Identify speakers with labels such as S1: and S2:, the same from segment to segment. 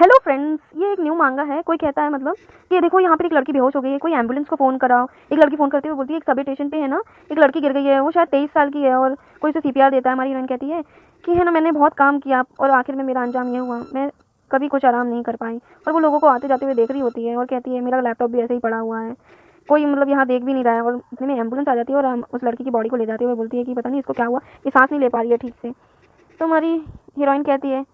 S1: Hello friends, ये एक new मांगा है। कोई कहता है मतलब कि देखो यहाँ पर एक लड़की बेहोश हो गई है, कोई एम्बुलेंस को फ़ोन कराओ। एक लड़की फ़ोन करती हुई बोलती है एक सब स्टेशन पे है ना, एक लड़की गिर गई है, वो शायद 23 साल की है और कोई उसे सीपीआर देता है। हमारी हीरोइन कहती है कि है ना, मैंने बहुत काम किया और आखिर में मेरा अंजाम ये हुआ, मैं कभी कुछ आराम नहीं कर पाई। और वो लोगों को आते जाते हुए देख रही होती है और कहती है मेरा लैपटॉप भी ऐसे ही पड़ा हुआ है, कोई मतलब यहाँ देख भी नहीं रहा है। और इतने में एम्बुलेंस आ जाती है और उस लड़की की बॉडी को ले जाते हुए बोलती है कि पता नहीं इसको क्या हुआ, ये सांस नहीं ले पा रही है ठीक से। तो हमारी हीरोइन कहती है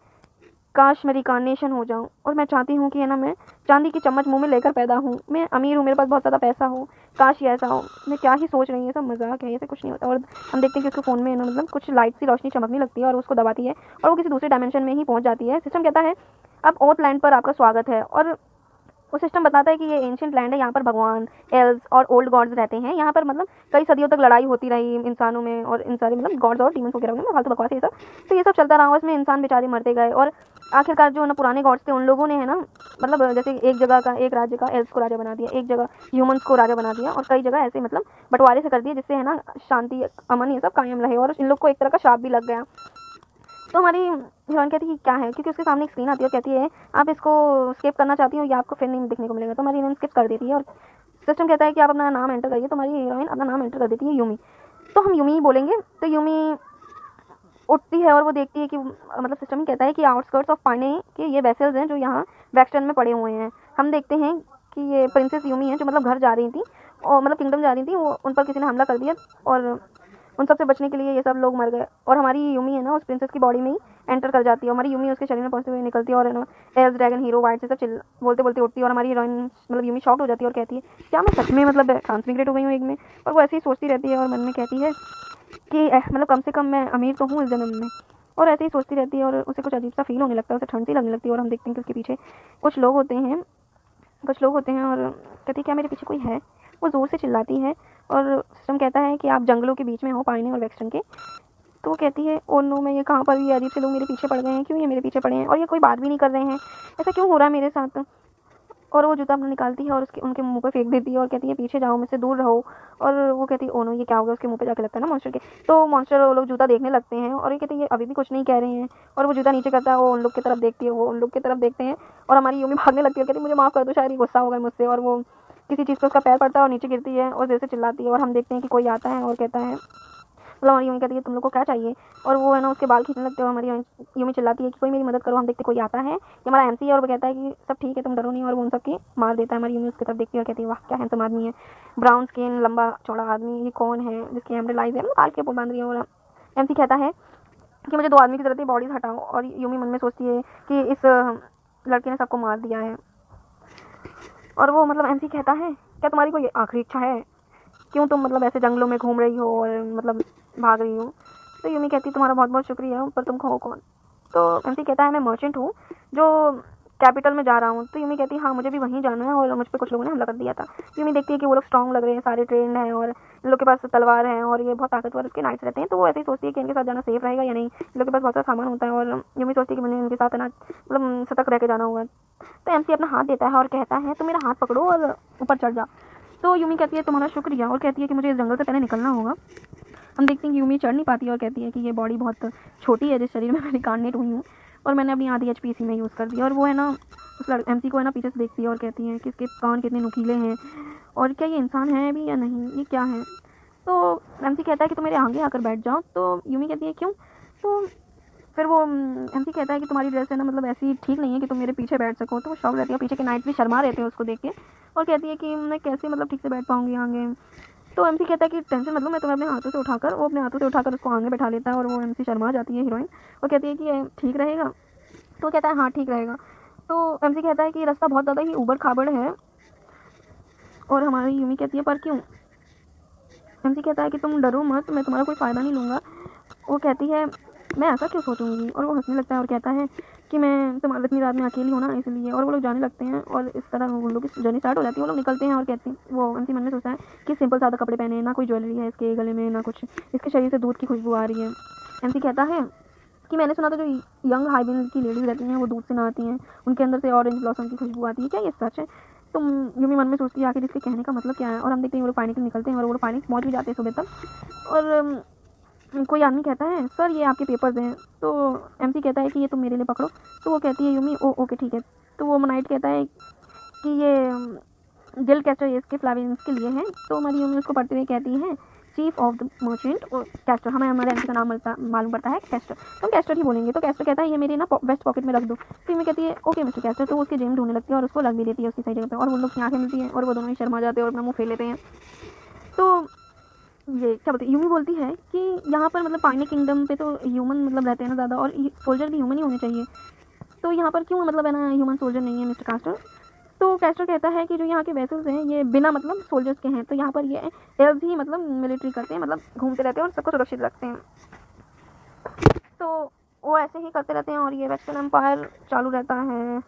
S1: काश मैं रिकार्नेशन हो जाऊं और मैं चाहती हूँ कि है ना, मैं चांदी की चम्मच मुंह में लेकर पैदा हूँ, मैं अमीर हूँ, मेरे पास बहुत ज़्यादा पैसा हो, काश ये ऐसा हो। मैं क्या ही सोच रही हूँ, ये सब मजाक है, ऐसे कुछ नहीं होता। और हम देखते हैं कि उसके फ़ोन में है ना, मतलब कुछ लाइट सी रोशनी चमकने लगती है और उसको दबाती है और वो किसी दूसरे डायमेंशन में ही पहुँच जाती है। सिस्टम कहता है अब ओथ लैंड पर आपका स्वागत है। और वो सिस्टम बताता है कि ये एंशियंट लैंड है, यहाँ पर भगवान, एल्व्स और ओल्ड गॉड्स रहते हैं। यहाँ पर मतलब कई सदियों तक लड़ाई होती रही इंसानों में और इन सारे मतलब गॉड्स और डीमंस वगैरह में, फालतू बकवास ये सब। तो ये सब चलता रहा और इसमें इंसान बेचारे मरते गए और आखिरकार जो है ना पुराने गॉड्स थे उन लोगों ने है ना, मतलब जैसे एक जगह का एक राज्य का एल्व्स को राजा बना दिया, एक जगह ह्यूमंस को राजा बना दिया और कई जगह ऐसे मतलब बंटवारे से कर दिए, जिससे है ना शांति अमन ये सब कायम रहे और इन लोग को एक तरह का श्राप भी लग गया। तो हमारी हीरोइन कहती है कि क्या है, क्योंकि उसके सामने एक स्क्रीन आती है और कहती है आप इसको स्किप करना चाहती हो या आपको फिर नहीं देखने को मिलेगा। तो हमारी हीरोइन स्किप कर देती है और सिस्टम कहता है कि आप अपना नाम एंटर करिए। तो हमारी हीरोइन अपना नाम एंटर कर देती है यूमी। तो हम यूमी ही बोलेंगे। तो यूमी उठती है और वो देखती है कि मतलब सिस्टम ही कहता है कि आउटस्कर्ट्स ऑफ पाने के ये वेसल्स हैं जो यहाँ वेस्टर्न में पड़े हुए हैं। हम देखते हैं कि ये प्रिंसेस यूमी है जो मतलब घर जा रही थी और मतलब किंगडम जा रही थी, वो उन पर किसी ने हमला कर दिया और उन सब से बचने के लिए ये सब लोग मर गए। और हमारी यूमी है ना उस प्रिंसेस की बॉडी में ही एंटर कर जाती है। हमारी यूमी उसके शरीर में पहुंचते हुए निकलती है और है ना एल्स ड्रैगन हीरो वाइट से सब चिल बोलते बोलते उठती है। और हमारी हीरोइन मतलब यूमी शॉक्ड हो जाती है और कहती है क्या मैं सच में मतलब ट्रांसमिग्रेट हो गई हूँ एक में। और वो ऐसे ही सोचती रहती है और मन में कहती है कि मतलब कम से कम मैं अमीर तो हूँ इस जन्म में। और ऐसे ही सोचती रहती है और उसे कुछ अजीब सा फील होने लगता है, उसे ठंड सी लगने लगती है। और हम देखते हैं कि उसके पीछे कुछ लोग होते हैं और कहती है क्या मेरे पीछे कोई है। वो ज़ोर से चिल्लाती है और सिस्टम कहता है कि आप जंगलों के बीच में हो, पाइने और वेस्टर्न के। तो वो कहती है ओ नो, मैं ये कहाँ पर, ये अजीब से लोग मेरे पीछे पड़ गए हैं, क्यों ये मेरे पीछे पड़े हैं और ये कोई बात भी नहीं कर रहे हैं, ऐसा क्यों हो रहा है मेरे साथ। और वो जूता अपना निकालती है और उसके उनके मुंह पर फेंक देती है और कहती है पीछे जाओ, मुझसे दूर रहो। और वो कहती है ओ नो, ये क्या हो गया, उसके मुंह पे जाके लगता है ना मॉन्स्टर के। तो मॉन्स्टर वो लोग जूता देखने लगते हैं और ये कहते हैं ये अभी भी कुछ नहीं कह रहे हैं। और वो जूता नीचे करता है, वो उन लोग की तरफ देखती है, वो उन लोग की तरफ देखते हैं। और हमारी यूमी भागने लगती है और कहती है मुझे माफ़ कर दो, शायद ये गुस्सा हो गया मुझसे। और वो किसी चीज़ पर उसका पैर पड़ता है और नीचे गिरती है और जैसे चिल्लाती है। और हम देखते हैं कि कोई आता है और कहता है मतलब हमारी यूमी कहती है तुम लोग को क्या चाहिए। और वो है ना उसके बाल खींचने लगते हैं और हमारी यूमी चिल्लाती है कि कोई मेरी मदद करो। हम देखते कोई आता है, ये हमारा एमसी है और वो कहता है कि सब ठीक है तुम डरो नहीं, और वो उन सबकी मार देता है। हमारी यूमी उसकी तरफ देखती है और कहती है वाह क्या हैंडसम आदमी है, ब्राउन स्किन, लंबा चौड़ा आदमी, ये कौन है जिसकी एम्ब्रेड लाइज है, मतलब काल के ऊपर बांध रही है। और एमसी कहता है कि मुझे दो आदमी की जरूरत है, बॉडीज हटाओ। और यूमी मन में सोचती है कि इस लड़के ने सबको मार दिया है। और वो मतलब एमसी कहता है क्या तुम्हारी कोई आखिरी इच्छा है, क्यों तुम मतलब ऐसे जंगलों में घूम रही हो और मतलब भाग रही हो। तो यूमी कहती तुम्हारा बहुत बहुत शुक्रिया, पर तुम हो कौन। तो एमसी कहता है मैं मर्चेंट हूँ जो कैपिटल में जा रहा हूँ। तो यूमी कहती है हाँ मुझे भी वहीं जाना है और मुझ पर कुछ लोगों ने हमला कर दिया था। यूमी देखती है कि वो लोग स्ट्रॉन्ग लग रहे हैं, सारे ट्रेंड हैं और इन लोग के पास तलवार है और ये बहुत ताकतवर उसके नाइट्स रहते हैं। तो वो ऐसे ही सोचती है कि इनके साथ जाना सेफ रहेगा या नहीं, इन लोग के पास बहुत सारा सामान होता है। और यूमी सोचती है कि मैंने इनके साथ ना मतलब सतर्क रह के जाना होगा। तो एमसी अपना हाथ देता है और कहता है तुम मेरा हाथ पकड़ो और ऊपर चढ़ जा। तो यूमी कहती है तुम्हारा शुक्रिया और कहती है कि मुझे इस जंगल से पहले निकलना होगा। हम देखते हैं कि यूमी चढ़ नहीं पाती और कहती है कि ये बॉडी बहुत छोटी है जिस शरीर में मैं रिकार्नेट हुई हूँ और मैंने अपनी आधी एचपी इसी में यूज़ कर दी। और वो है ना उस एमसी को है ना पीछे से देखती है और कहती है कि इसके कान कितने नुकीले हैं और क्या ये इंसान है भी या नहीं, ये क्या है। तो एमसी कहता है कि तुम मेरे आगे आकर बैठ जाओ। तो यूमी कहती है क्यों। तो फिर वो एमसी कहता है कि तुम्हारी ड्रेस है ना मतलब ऐसी ठीक नहीं है कि तुम मेरे पीछे बैठ सको। तो वो शौक रहती है, पीछे के नाइट भी शर्मा रहते हैं उसको देख के और कहती है कि मैं कैसे मतलब ठीक से बैठ पाऊंगी आगे। तो एमसी कहता है कि टेंशन मतलब मैं तुम्हें अपने हाथों से उठाकर, वो अपने हाथों से उठाकर उसको आगे बैठा लेता है। और वो एमसी शर्मा जाती है हीरोइन और कहती है कि ठीक रहेगा। तो कहता है हाँ ठीक रहेगा। तो एमसी कहता है कि रास्ता बहुत ज़्यादा ही ऊबड़ खाबड़ है। और हमारी यूमी कहती है पर क्यों। एमसी कहता है कि तुम डरो मत, मैं तुम्हारा कोई फ़ायदा नहीं लूँगा। वो कहती है मैं ऐसा क्यों सोचूंगी। और वो हंसने लगता है और कहता है कि मैं तुम्हारी इतनी रात में अकेली हूँ ना इसलिए। और वो लोग जाने लगते हैं और इस तरह वो लोग की जर्नी स्टार्ट हो जाती है। वो लोग निकलते हैं और कहते हैं वो एमसी मन में सोचता है कि सिंपल सादा कपड़े पहने हैं, ना कोई ज्वेलरी है इसके गले में, ना कुछ, इसके शरीर से दूध की खुशबू आ रही है। एमसी कहता है कि मैंने सुना था जो यंग हाइबिन की लेडीज़ रहती हैं वो दूध से नहाती हैं, उनके अंदर से ऑरेंज ब्लॉसम की खुशबू आती है, क्या ये सच है। तो यूमी मन में सोचती है आखिर इसके कहने का मतलब क्या है। और हम देखते हैं वो लोग पानी के निकलते हैं और वो लोग पानी पहुँच भी जाते हैं सुबह तक। और कोई आदमी कहता है सर ये आपके पेपर्स हैं। तो एमसी कहता है कि ये तुम मेरे लिए पकड़ो। तो वो कहती है यूमी ओ ओके ठीक है। तो वो नाइट कहता है कि ये गिल्ड कैस्टर इसके फ्लावियंस के लिए है। तो हमारी यूमी उसको पढ़ते हुए कहती है चीफ ऑफ द मर्चेंट और कैस्टर, हमें हमारे एमसी का नाम मालूम पड़ता है कैस्टर, तो हम कैस्टर ही बोलेंगे। तो कैस्टर कहता है ये मेरे ना वेस्ट पॉकेट में रख दो। तो यूमी कहती है ओके मिस्टर कैस्टर। तो उसकी जेब ढूंढने लगती है और उसको रख भी देती है उसकी सही जगह पे, और वो लोग की आंखें मिलती हैं और वो दोनों ही शर्मा जाते हैं और अपना मुँह फेर लेते हैं। तो ये क्या बोलते हैं, यूमी बोलती है कि यहाँ पर मतलब पानी किंगडम पे तो ह्यूमन मतलब रहते हैं ना ज़्यादा, और सोल्जर भी ह्यूमन ही होने चाहिए, तो यहाँ पर क्यों मतलब है ना ह्यूमन सोल्जर नहीं है मिस्टर कैस्टर। तो कैस्टर कहता है कि जो यहाँ के वेसल्स हैं ये बिना मतलब सोल्जर्स के हैं, तो यहाँ पर ये एल्स ही मतलब मिलिट्री करते हैं, मतलब घूमते रहते हैं और सबको सुरक्षित रखते हैं। तो वो ऐसे ही करते रहते हैं और ये वेस्टर्न एम्पायर चालू रहता है।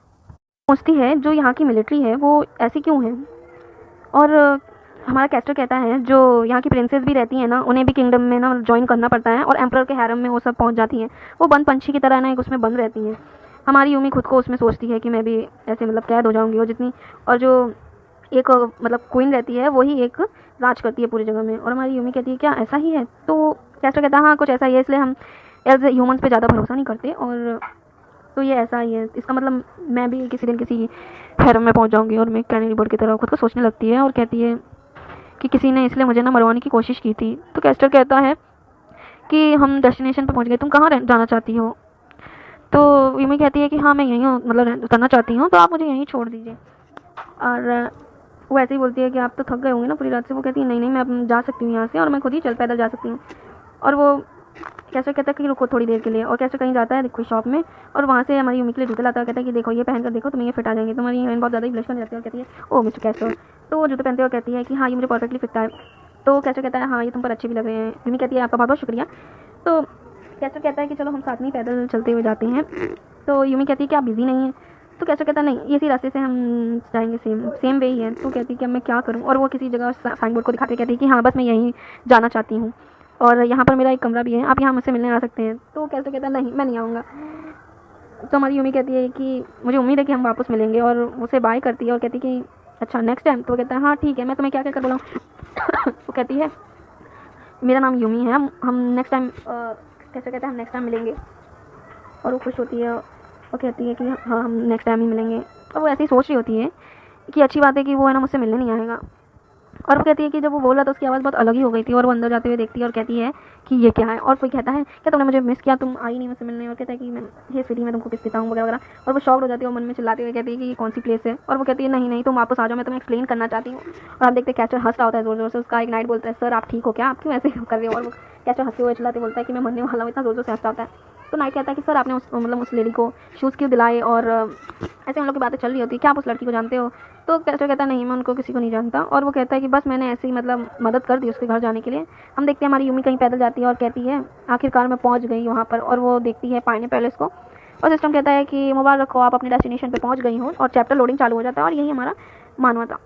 S1: पूछती है जो यहाँ की मिलिट्री है वो ऐसी क्यों है, और हमारा कैस्टर कहता है जो यहाँ की प्रिंसेस भी रहती हैं ना उन्हें भी किंगडम में ना ज्वाइन करना पड़ता है, और एम्परर के हैरम में वो सब पहुँच जाती हैं। वो बंद पंछी की तरह ना एक उसमें बंद रहती हैं। हमारी यूमी खुद को उसमें सोचती है कि मैं भी ऐसे मतलब कैद हो जाऊंगी, और जितनी और जो एक मतलब क्वीन रहती है वही एक राज करती है पूरी जगह में। और हमारी यूमी कहती है क्या ऐसा ही है। तो कैस्टर कहता है हाँ कुछ ऐसा ही है, इसलिए हम एज ह्यूमन्स पे ज़्यादा भरोसा नहीं करते, और तो ये ऐसा ही है, इसका मतलब मैं भी किसी दिन किसी हैरम में पहुंच जाऊंगी। और मैं कैनेडी बर्ड की तरह खुद को सोचने लगती है और कहती है कि किसी ने इसलिए मुझे ना मरवाने की कोशिश की थी। तो कैस्टर कहता है कि हम डेस्टिनेशन पर पहुंच गए, तुम कहाँ जाना चाहती हो। तो यूमी कहती है कि हाँ मैं यहीं मतलब उतरना चाहती हूँ, तो आप मुझे यहीं छोड़ दीजिए। और वो ऐसे ही बोलती है कि आप तो थक गए होंगे ना पूरी रात से। वो कहती है नहीं नहीं मैं अब जा सकती हूँ यहाँ से, और मैं खुद ही पैदल जा सकती हूँ। और वो कैस्टर कहता है कि रुको थोड़ी देर के लिए, और कैस्टर कहीं जाता है कोई शॉप में, और वहाँ से हमारी यूमी के लिए जूते लाता है। कहता है कि देखो ये पहन कर देखो तुम्हें ये फिट आ जाएंगे। तो हमारी हीरोइन बहुत ज़्यादा ही ब्लश करने लगती है और कहती है ओ मिस्टर कैस्टर। तो वो जूते पहनते हुए कहती है कि हाँ ये मुझे परफेक्टली फिट है। तो कैस्टर कहता है हाँ ये तुम पर अच्छे भी लग रहे हैं। यूमी कहती है आपका बहुत बहुत शुक्रिया। तो कैस्टर कहता है कि चलो हम साथ में पैदल चलते हुए जाते हैं। तो यूमी कहती है कि आप बिज़ी नहीं हैं। तो कैस्टर कहता है नहीं इसी रास्ते से हम जाएंगे, सेम वे ही है। तो कहती है कि अब मैं क्या करूँ, और वो किसी जगह साइन बोर्ड को दिखाते कहती है कि हाँ बस मैं यहीं जाना चाहती हूँ, और यहाँ पर मेरा एक कमरा भी है, आप यहाँ मुझसे मिलने आ सकते हैं। तो कैस्टर कहता है नहीं मैं नहीं आऊँगा। तो हमारी यूमी कहती है कि मुझे उम्मीद है कि हम वापस मिलेंगे, और उसे बाय करती है और कहती है कि अच्छा नेक्स्ट टाइम। तो कहता है हाँ ठीक है, मैं तुम्हें क्या कहकर बोलाऊँ। वो कहती है मेरा नाम यूमी है, हम नेक्स्ट टाइम कैसे कहते हैं हम नेक्स्ट टाइम मिलेंगे। और वो खुश होती है और कहती है कि हाँ हम नेक्स्ट टाइम ही मिलेंगे। और वो ऐसे ही सोच रही होती है कि अच्छी बात है कि वो है ना मुझसे मिलने नहीं आएगा। और वो कहती है कि जब वो बोला तो उसकी आवाज़ बहुत अलग ही हो गई थी, और वो अंदर जाते हुए देखती है और कहती है कि ये क्या है। और कोई कहता है क्या तुमने मुझे मिस किया, तुम आई नहीं मुझसे मिलने। और कहता है कि मैं ये सिटी में तुमको किस देता हूँ वगैरह वगैरह। और वो शॉक्ड हो जाती है और मन में चिल्लाती हुई कहती है कि ये कौन सी प्लेस है। और वो कहती है नहीं नहीं तुम वापस आ जाओ, मैं तुम्हें एक्सप्लेन करना चाहती हूँ। और आप देखते कैस्टर हंस रहा होता है जोर जोर से। उसका एक नाइट बोलता है सर आप ठीक हो क्या, आप क्यों ऐसे कर रहे हो। और वो कैस्टर हंसते हुए चिल्लाते बोलता है कि मैं मरने वाला हूँ, इतना जोर जोर से हंसता होता है। तो नाइट कहता है कि सर आपने उस लेडी को शूज़ क्यों दिलाए, और ऐसे उन लोग की बातें चल रही होती है, क्या आप उस लड़की को जानते हो। तो कैस्टर कहता है नहीं मैं उनको किसी को नहीं जानता। और वो कहता है कि बस मैंने ऐसे ही मतलब मदद कर दी उसके घर जाने के लिए। हम देखते हैं हमारी यूमी कहीं पैदल जाती है और कहती है आखिरकार मैं पहुंच गई वहाँ पर। और वो देखती है पाइने पैलेस को, और सिस्टम कहता है कि मुबारक हो आप अपने डेस्टिनेशन पे पहुंच गई हो, और चैप्टर लोडिंग चालू हो जाता है। और यही हमारा मानवा था।